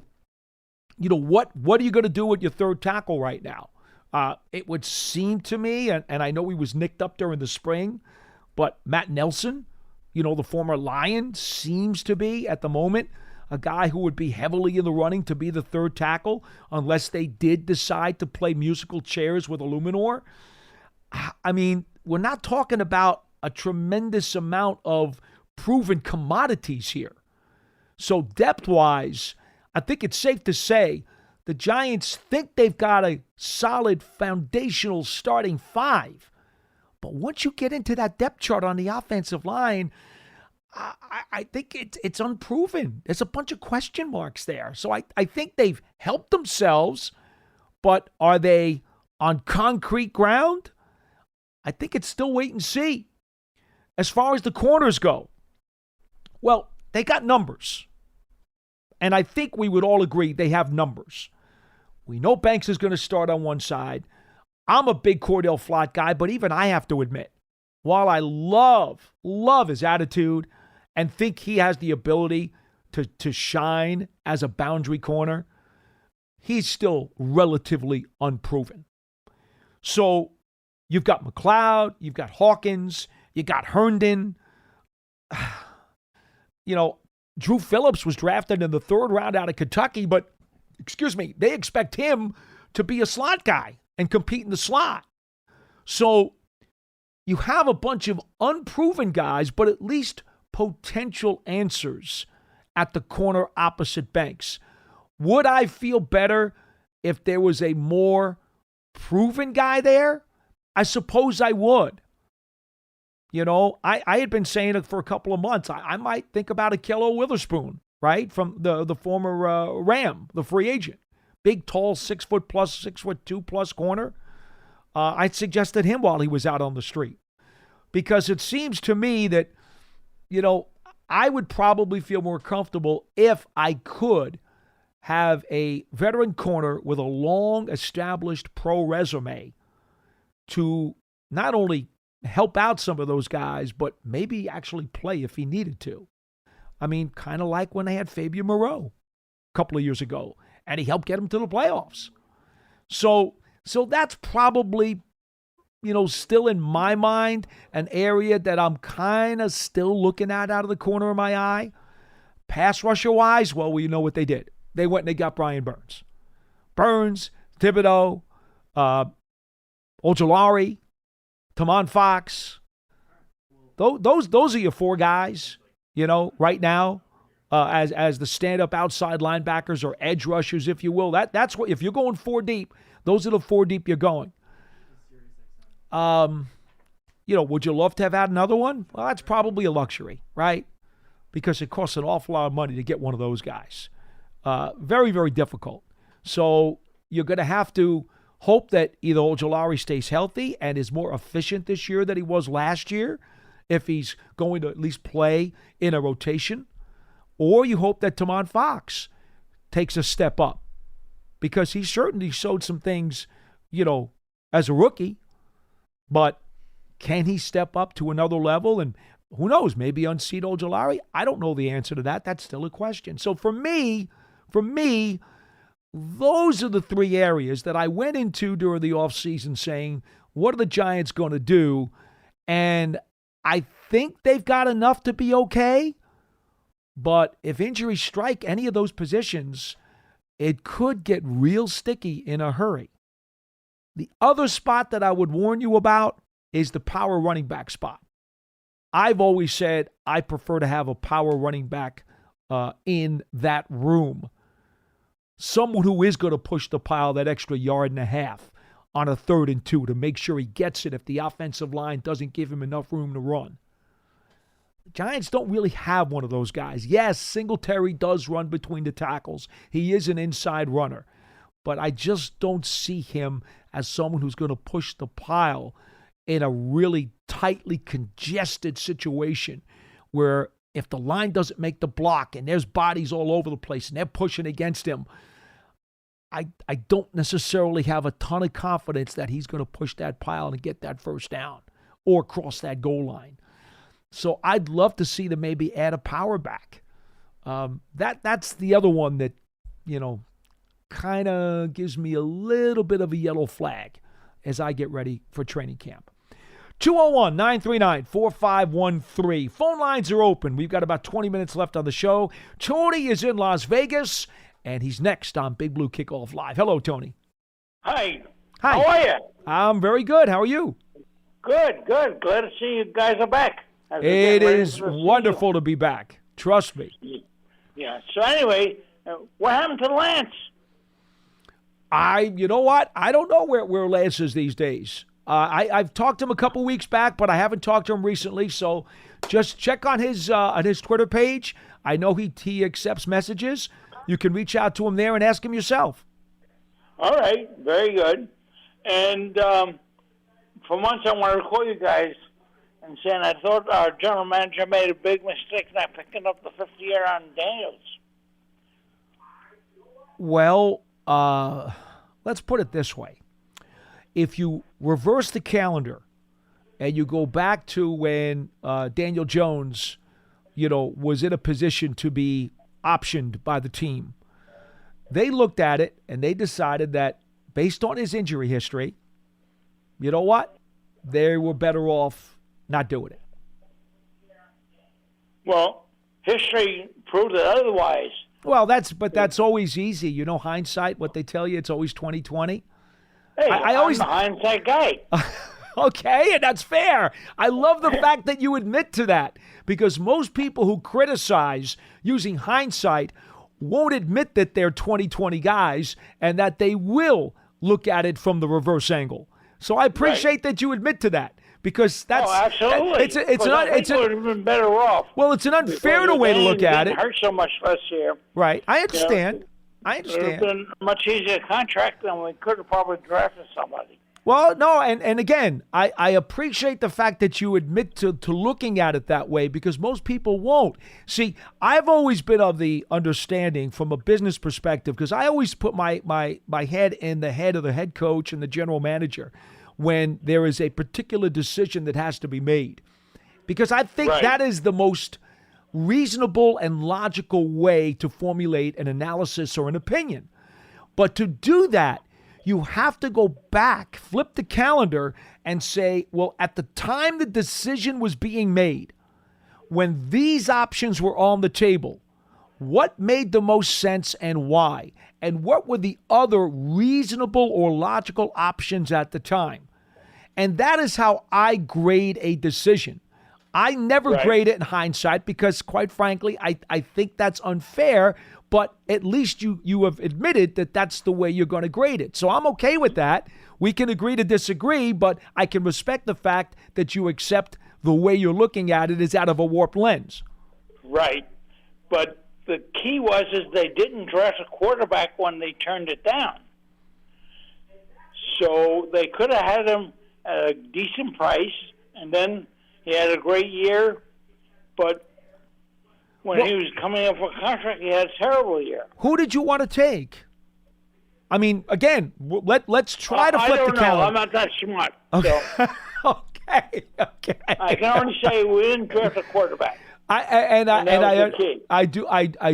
what are you going to do with your third tackle right now? It would seem to me, and I know he was nicked up during the spring, but Matt Nelson, the former Lion, seems to be, at the moment, a guy who would be heavily in the running to be the third tackle unless they did decide to play musical chairs with Illuminor. I mean, we're not talking about a tremendous amount of proven commodities here. So depth-wise, I think it's safe to say the Giants think they've got a solid foundational starting 5. But once you get into that depth chart on the offensive line, I think it's unproven. There's a bunch of question marks there. So I think they've helped themselves, but are they on concrete ground? I think it's still wait and see. As far as the corners go, well, they got numbers. And I think we would all agree they have numbers. We know Banks is going to start on one side. I'm a big Cordell Flott guy, but even I have to admit, while I love his attitude and think he has the ability to shine as a boundary corner, he's still relatively unproven. So you've got McLeod, you've got Hawkins, you got Herndon. Drew Phillips was drafted in the 3rd round out of Kentucky, but, they expect him to be a slot guy and compete in the slot. So you have a bunch of unproven guys, but at least potential answers at the corner opposite Banks. Would I feel better if there was a more proven guy there? I suppose I would. I had been saying it for a couple of months. I might think about a Kello Witherspoon, right, from the former Ram, the free agent. Big, tall, 6'+", 6'2+ corner. I suggested him while he was out on the street. Because it seems to me that, I would probably feel more comfortable if I could have a veteran corner with a long established pro resume to not only help out some of those guys, but maybe actually play if he needed to. I mean, kind of like when they had Fabian Moreau a couple of years ago, and he helped get them to the playoffs. So that's probably, still in my mind, an area that I'm kind of still looking at out of the corner of my eye. Pass rusher-wise, well, we know what they did. They went and they got Brian Burns. Burns, Thibodeau, Ojulari, Tamon Fox. Those are your 4 guys, right now, as the stand-up outside linebackers or edge rushers, if you will. That's what, if you're going 4 deep, those are the 4 deep you're going. Would you love to have had another one? Well, that's probably a luxury, right? Because it costs an awful lot of money to get one of those guys. Very, very difficult. So you're going to have to hope that either Ojulari stays healthy and is more efficient this year than he was last year, if he's going to at least play in a rotation, or you hope that Tamon Fox takes a step up, because he certainly showed some things, as a rookie, but can he step up to another level and Who knows? Maybe unseat Ojulari. I don't know the answer to that. That's still a question. So for me, those are the three areas that I went into during the offseason saying, what are the Giants going to do? And I think they've got enough to be okay. But if injuries strike any of those positions, it could get real sticky in a hurry. The other spot that I would warn you about is the power running back spot. I've always said I prefer to have a power running back in that room. Someone who is going to push the pile that extra yard and a half on a 3rd and 2 to make sure he gets it if the offensive line doesn't give him enough room to run. The Giants don't really have one of those guys. Yes, Singletary does run between the tackles. He is an inside runner. But I just don't see him as someone who's going to push the pile in a really tightly congested situation where if the line doesn't make the block and there's bodies all over the place and they're pushing against him, I don't necessarily have a ton of confidence that he's going to push that pile and get that first down or cross that goal line. So I'd love to see them maybe add a power back. That's the other one that, kind of gives me a little bit of a yellow flag as I get ready for training camp. 201-939-4513. Phone lines are open. We've got about 20 minutes left on the show. Tony is in Las Vegas, and he's next on Big Blue Kickoff Live. Hello, Tony. Hi. Hi. How are you? I'm very good. How are you? Good. Glad to see you guys are back. It is wonderful to be back. Trust me. Yeah. So anyway, what happened to Lance? You know what? I don't know where Lance is these days. I've talked to him a couple weeks back, but I haven't talked to him recently. So just check on his Twitter page. I know he accepts messages. You can reach out to him there and ask him yourself. All right, very good. And for once, I want to call you guys and saying I thought our general manager made a big mistake not picking up the 50-year on Daniels. Well, let's put it this way. If you reverse the calendar and you go back to when Daniel Jones, was in a position to be optioned by the team, they looked at it and they decided that based on his injury history, you know what? They were better off not doing it. Well, history proved it otherwise. Well, that's always easy. Hindsight, what they tell you, it's always 20/20. Hey, I'm the hindsight guy. Okay, and that's fair. I love the fact that you admit to that, because most people who criticize using hindsight won't admit that they're 20/20 guys and that they will look at it from the reverse angle. So I appreciate that you admit to that, because that's absolutely. It's would have been better off. Well, it's an unfair way to look at it. Hurt so much less here. Right, I understand. I It would have understand. been a much easier contract, and we could have probably drafted somebody. Well, no, and again, I appreciate the fact that you admit to looking at it that way, because most people won't. See, I've always been of the understanding from a business perspective, because I always put my head in the head of the head coach and the general manager when there is a particular decision that has to be made. Because I think that is the most reasonable and logical way to formulate an analysis or an opinion. But to do that, you have to go back, flip the calendar, and say, well, at the time the decision was being made, when these options were on the table, what made the most sense and why? And what were the other reasonable or logical options at the time? And that is how I grade a decision. I never grade it in hindsight because, quite frankly, I think that's unfair, but at least you have admitted that that's the way you're going to grade it. So I'm okay with that. We can agree to disagree, but I can respect the fact that you accept the way you're looking at it is out of a warped lens. Right. But the key is they didn't draft a quarterback when they turned it down. So they could have had him at a decent price, and then he had a great year, but when he was coming up for a contract, he had a terrible year. Who did you want to take? I mean, again, let's try to flip the calendar. I'm not that smart. Okay. So. Okay. Okay. I can only say we didn't draft a quarterback. I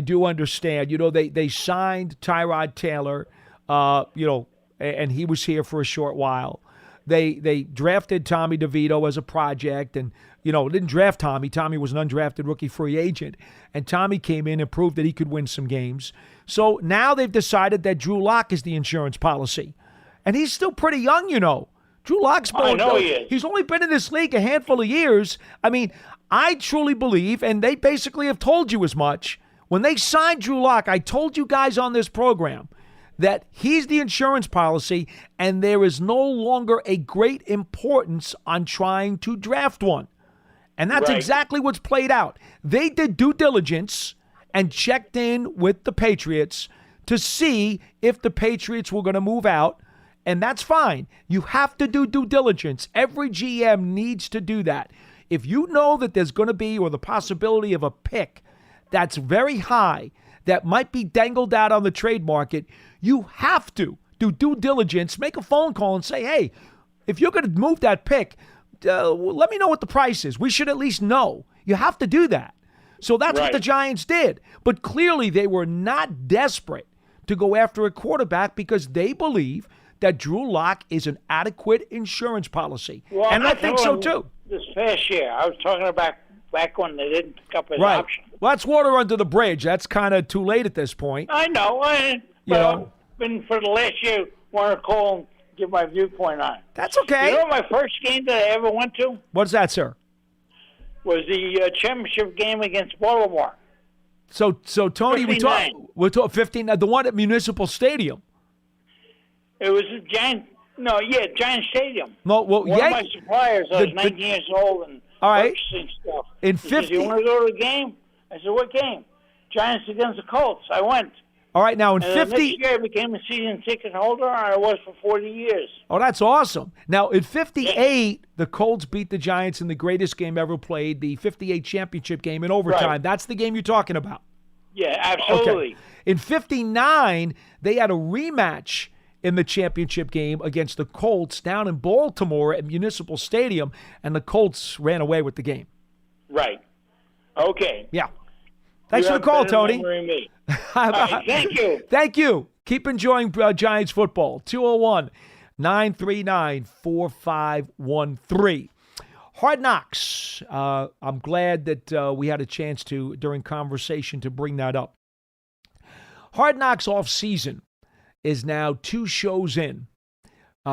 do understand. You know, they signed Tyrod Taylor, and he was here for a short while. They drafted Tommy DeVito as a project, and didn't draft Tommy. Tommy was an undrafted rookie free agent, and Tommy came in and proved that he could win some games. So now they've decided that Drew Lock is the insurance policy, and he's still pretty young. Drew Lock's I know he is. He's only been in this league a handful of years. I mean, I truly believe, and they basically have told you as much, when they signed Drew Lock, I told you guys on this program that he's the insurance policy, and there is no longer a great importance on trying to draft one. And that's exactly what's played out. They did due diligence and checked in with the Patriots to see if the Patriots were going to move out. And that's fine. You have to do due diligence. Every GM needs to do that. If you know that there's going to be, or the possibility of a pick that's very high, that might be dangled out on the trade market, you have to do due diligence, make a phone call and say, hey, if you're going to move that pick, let me know what the price is. We should at least know. You have to do that. So that's what the Giants did. But clearly they were not desperate to go after a quarterback because they believe that Drew Lock is an adequate insurance policy. Well, and I think so too. This past year, I was talking about back when they didn't pick up his option. Well, that's water under the bridge. That's kind of too late at this point. I know. I've been for the last year, want to call and give my viewpoint on it. That's okay. You know my first game that I ever went to? What's that, sir? Was the championship game against Baltimore. So Tony, 59. we're talking 15, the one at Municipal Stadium. It was a Giant Stadium. No, well, one of my suppliers, I was 19 years old and purchasing stuff. In he said, you want to go to the game? I said, what game? Giants against the Colts. I went. All right, now in and 50... next year I became a season ticket holder, and I was for 40 years. Oh, that's awesome. Now, in 58, the Colts beat the Giants in the greatest game ever played, the 58 championship game in overtime. Right. That's the game you're talking about. Yeah, absolutely. Okay. In 59, they had a rematch in the championship game against the Colts down in Baltimore at Municipal Stadium, and the Colts ran away with the game. Right. Okay. Yeah. Thanks for the call, Tony. Me. Right, thank you. Thank you. Keep enjoying Giants football. 201-939-4513. Hard Knocks. I'm glad that we had a chance to, during conversation, to bring that up. Hard Knocks Offseason is now 2 shows in.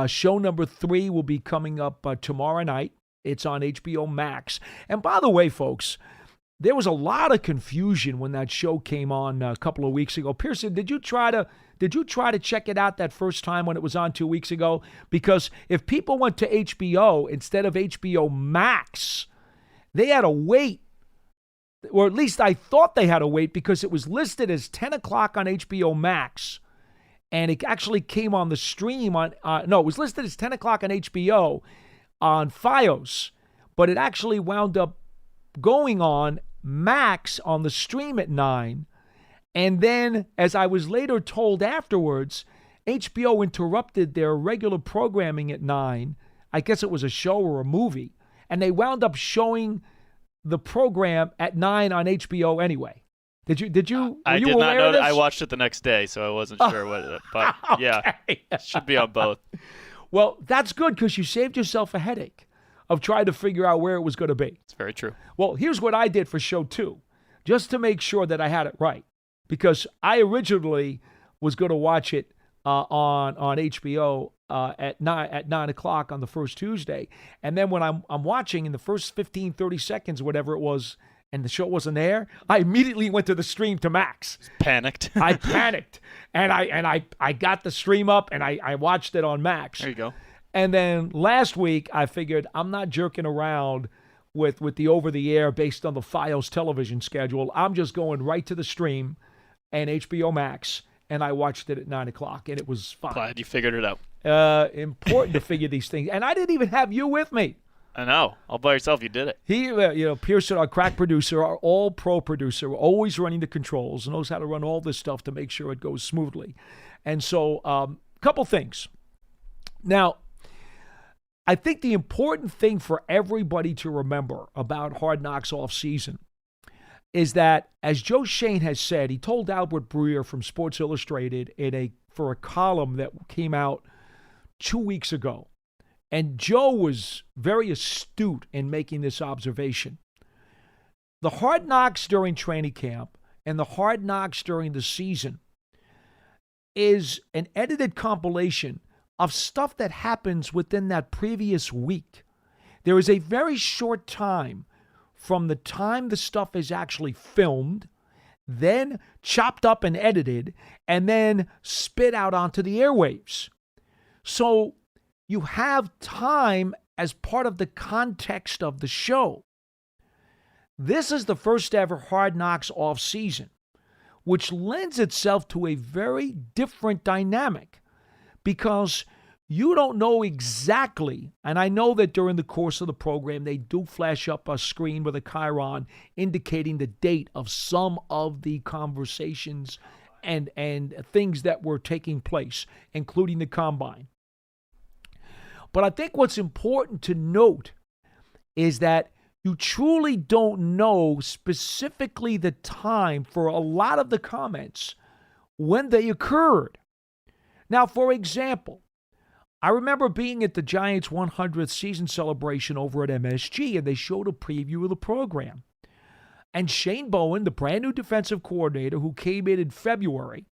Show number 3 will be coming up tomorrow night. It's on HBO Max. And by the way, folks, there was a lot of confusion when that show came on a couple of weeks ago. Pearson, did you try to check it out that first time when it was on 2 weeks ago? Because if people went to HBO instead of HBO Max, they had to wait. Or at least I thought they had to wait because it was listed as 10 o'clock on HBO Max. And it actually came on the stream it was listed as 10 o'clock on HBO on Fios. But it actually wound up going on Max on the stream at 9. And then, as I was later told afterwards, HBO interrupted their regular programming at 9. I guess it was a show or a movie. And they wound up showing the program at 9 on HBO anyway. Did you? I did not know that. I watched it the next day, so I wasn't sure what. But okay. Yeah, should be on both. Well, that's good because you saved yourself a headache of trying to figure out where it was going to be. It's very true. Well, here's what I did for show 2, just to make sure that I had it right, because I originally was going to watch it on HBO at 9 o'clock on the first Tuesday, and then when I'm watching in the first 15, 30 seconds, whatever it was, and the show wasn't there, I immediately went to the stream to Max. Panicked. I panicked, and I got the stream up, and I watched it on Max. There you go. And then last week, I figured I'm not jerking around with the over-the-air based on the Fios television schedule. I'm just going right to the stream and HBO Max, and I watched it at 9 o'clock, and it was fine. Glad you figured it out. Important to figure these things. And I didn't even have you with me. I know. All by yourself, you did it. He, Pearson, our crack producer, our all-pro producer, always running the controls, knows how to run all this stuff to make sure it goes smoothly. And so, couple things. Now, I think the important thing for everybody to remember about Hard Knocks off season is that, as Joe Shane has said, he told Albert Breer from Sports Illustrated for a column that came out 2 weeks ago. And Joe was very astute in making this observation. The Hard Knocks during training camp and the Hard Knocks during the season is an edited compilation of stuff that happens within that previous week. There is a very short time from the time the stuff is actually filmed, then chopped up and edited, and then spit out onto the airwaves. So you have time as part of the context of the show. This is the first ever Hard Knocks off season, which lends itself to a very different dynamic because you don't know exactly, and I know that during the course of the program, they do flash up a screen with a chyron indicating the date of some of the conversations and things that were taking place, including the combine. But I think what's important to note is that you truly don't know specifically the time for a lot of the comments when they occurred. Now, for example, I remember being at the Giants' 100th season celebration over at MSG, and they showed a preview of the program. And Shane Bowen, the brand new defensive coordinator who came in February,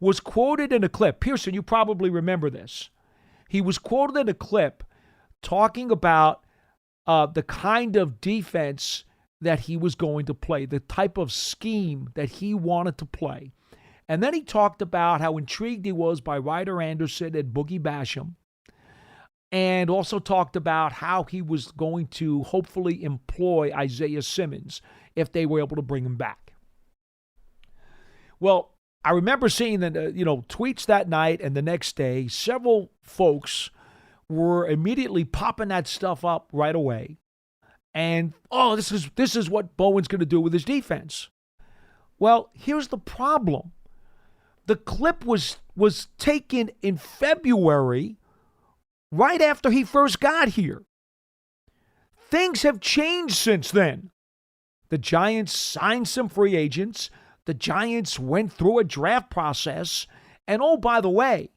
was quoted in a clip. Pearson, you probably remember this. He was quoted in a clip talking about the kind of defense that he was going to play, the type of scheme that he wanted to play. And then he talked about how intrigued he was by Ryder Anderson and Boogie Basham, and also talked about how he was going to hopefully employ Isaiah Simmons if they were able to bring him back. Well, I remember seeing the tweets that night and the next day. Several folks were immediately popping that stuff up right away. And, this is what Bowen's going to do with his defense. Well, here's the problem. The clip was taken in February, right after he first got here. Things have changed since then. The Giants signed some free agents. The Giants went through a draft process. And oh, by the way,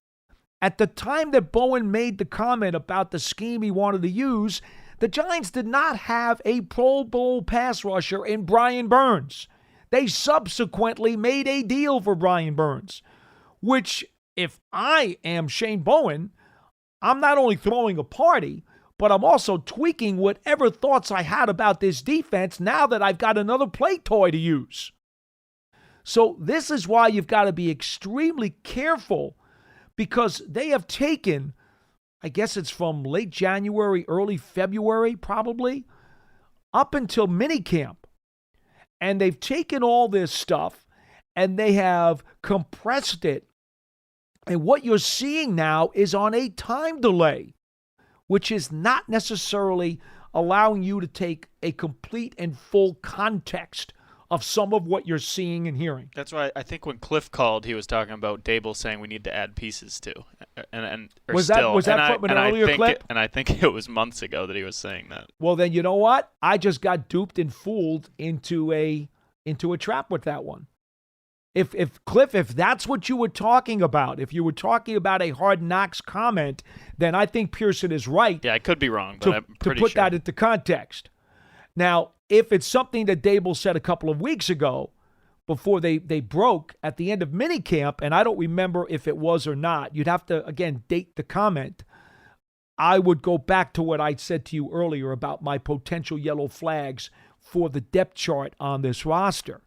at the time that Bowen made the comment about the scheme he wanted to use, the Giants did not have a Pro Bowl pass rusher in Brian Burns. They subsequently made a deal for Brian Burns, which, if I am Shane Bowen, I'm not only throwing a party, but I'm also tweaking whatever thoughts I had about this defense now that I've got another play toy to use. So this is why you've got to be extremely careful, because they have taken, I guess it's from late January, early February probably, up until minicamp. And they've taken all this stuff and they have compressed it. And what you're seeing now is on a time delay, which is not necessarily allowing you to take a complete and full context of some of what you're seeing and hearing. That's why I think when Cliff called, he was talking about Dable saying we need to add pieces to. Was that from an earlier clip? And I think it was months ago that he was saying that. Well, then you know what? I just got duped and fooled into a trap with that one. If Cliff, if that's what you were talking about, if you were talking about a Hard Knocks comment, then I think Pearson is right. Yeah, I could be wrong, but I'm pretty to put sure. that into context. Now, if it's something that Dable said a couple of weeks ago, before they broke at the end of minicamp, and I don't remember if it was or not, you'd have to, again, date the comment. I would go back to what I said to you earlier about my potential yellow flags for the depth chart on this roster.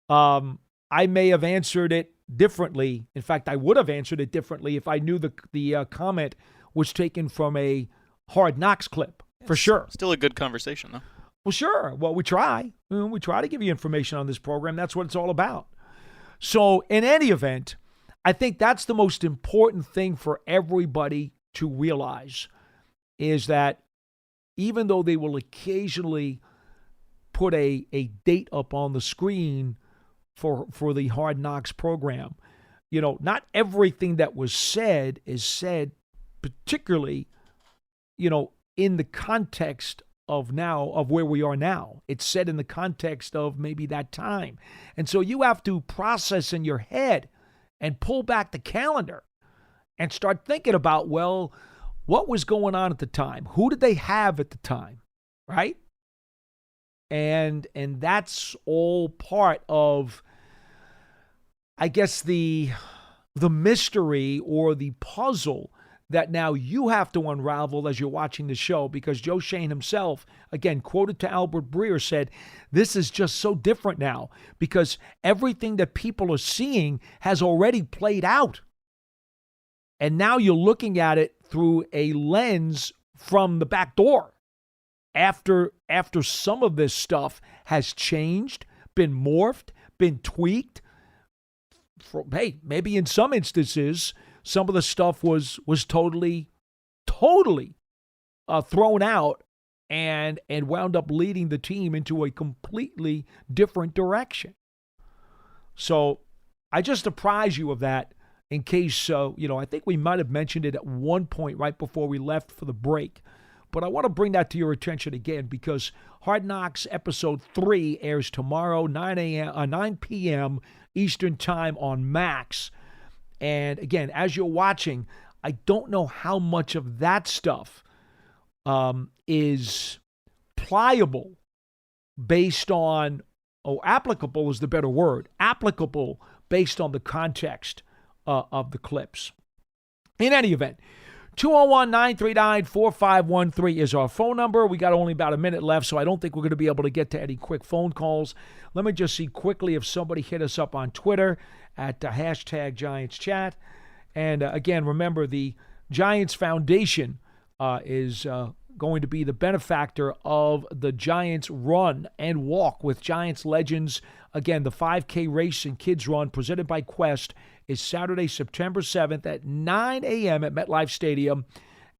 I may have answered it differently. In fact, I would have answered it differently if I knew the comment was taken from a Hard Knocks clip, for sure. Still a good conversation, though. Well, sure. Well, we try. We try to give you information on this program. That's what it's all about. So, in any event, I think that's the most important thing for everybody to realize, is that even though they will occasionally put a date up on the screen for the Hard Knocks program, not everything that was said is said particularly in the context of where we are now. It's set in the context of maybe that time. And so you have to process in your head and pull back the calendar and start thinking about, well, what was going on at the time? Who did they have at the time, right? And that's all part of, I guess, the mystery or the puzzle that now you have to unravel as you're watching the show, because Joe Schoen himself, again, quoted to Albert Breer, said, this is just so different now because everything that people are seeing has already played out. And now you're looking at it through a lens from the back door after some of this stuff has changed, been morphed, been tweaked. Maybe in some instances, some of the stuff was totally thrown out and wound up leading the team into a completely different direction. So I just apprise you of that in case, I think we might have mentioned it at one point right before we left for the break. But I want to bring that to your attention again because Hard Knocks Episode 3 airs tomorrow, 9 p.m. Eastern Time on Max. And again, as you're watching, I don't know how much of that stuff is pliable based on, applicable is the better word, applicable based on the context of the clips. In any event, 201-939-4513 is our phone number. We got only about a minute left, so I don't think we're going to be able to get to any quick phone calls. Let me just see quickly if somebody hit us up on Twitter at hashtag Giants Chat. And again, remember, the Giants Foundation is going to be the benefactor of the Giants Run and Walk with Giants Legends. Again, the 5K race and kids run presented by Quest is Saturday, September 7th at 9 a.m. at MetLife Stadium.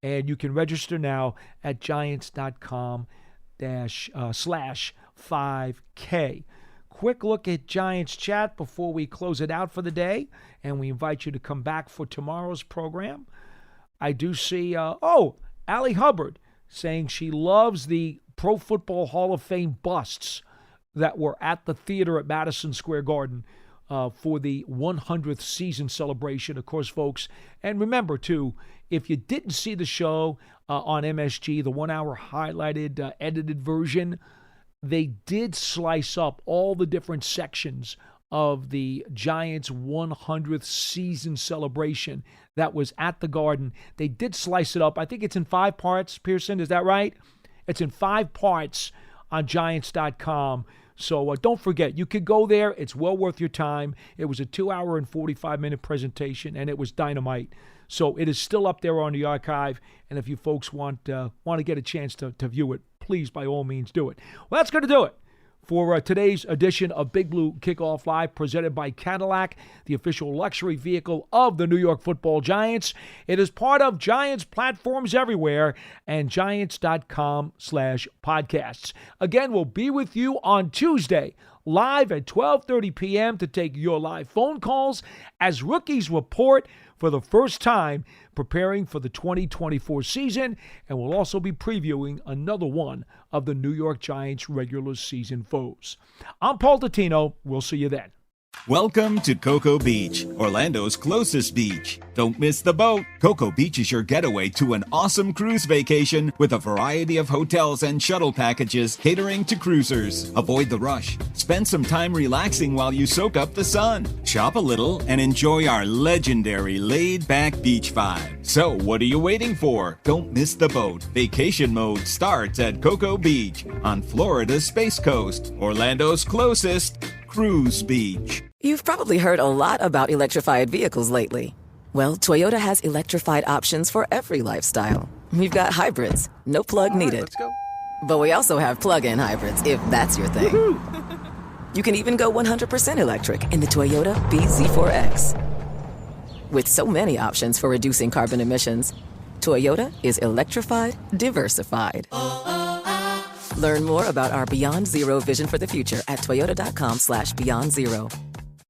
And you can register now at giants.com/5K. Quick look at Giants Chat before we close it out for the day. And we invite you to come back for tomorrow's program. I do see, Allie Hubbard saying she loves the Pro Football Hall of Fame busts that were at the theater at Madison Square Garden for the 100th season celebration, of course, folks. And remember, too, if you didn't see the show on MSG, the 1 hour highlighted, edited version, they did slice up all the different sections of the Giants' 100th season celebration that was at the Garden. They did slice it up. I think it's in 5 parts, Pearson. Is that right? It's in 5 parts on Giants.com. So don't forget, you could go there. It's well worth your time. It was a 2 hour and 45-minute presentation, and it was dynamite. So it is still up there on the archive. And if you folks want to get a chance to view it, please, by all means, do it. Well, that's going to do it for today's edition of Big Blue Kickoff Live, presented by Cadillac, the official luxury vehicle of the New York Football Giants. It is part of Giants platforms everywhere and Giants.com/podcasts. Again, we'll be with you on Tuesday, live at 12:30 p.m. to take your live phone calls as rookies report for the first time preparing for the 2024 season, and we'll also be previewing another one of the New York Giants regular season foes. I'm Paul Dottino. We'll see you then. Welcome to Cocoa Beach, Orlando's closest beach. Don't miss the boat. Cocoa Beach is your getaway to an awesome cruise vacation with a variety of hotels and shuttle packages catering to cruisers. Avoid the rush. Spend some time relaxing while you soak up the sun. Shop a little and enjoy our legendary laid-back beach vibe. So what are you waiting for? Don't miss the boat. Vacation mode starts at Cocoa Beach on Florida's Space Coast, Orlando's closest cruise beach. You've probably heard a lot about electrified vehicles lately. Well, Toyota has electrified options for every lifestyle. We've got hybrids, no plug needed. Let's go. But we also have plug-in hybrids, if that's your thing. You can even go 100% electric in the Toyota BZ4X. With so many options for reducing carbon emissions, Toyota is electrified, diversified. Learn more about our Beyond Zero vision for the future at toyota.com/beyond zero.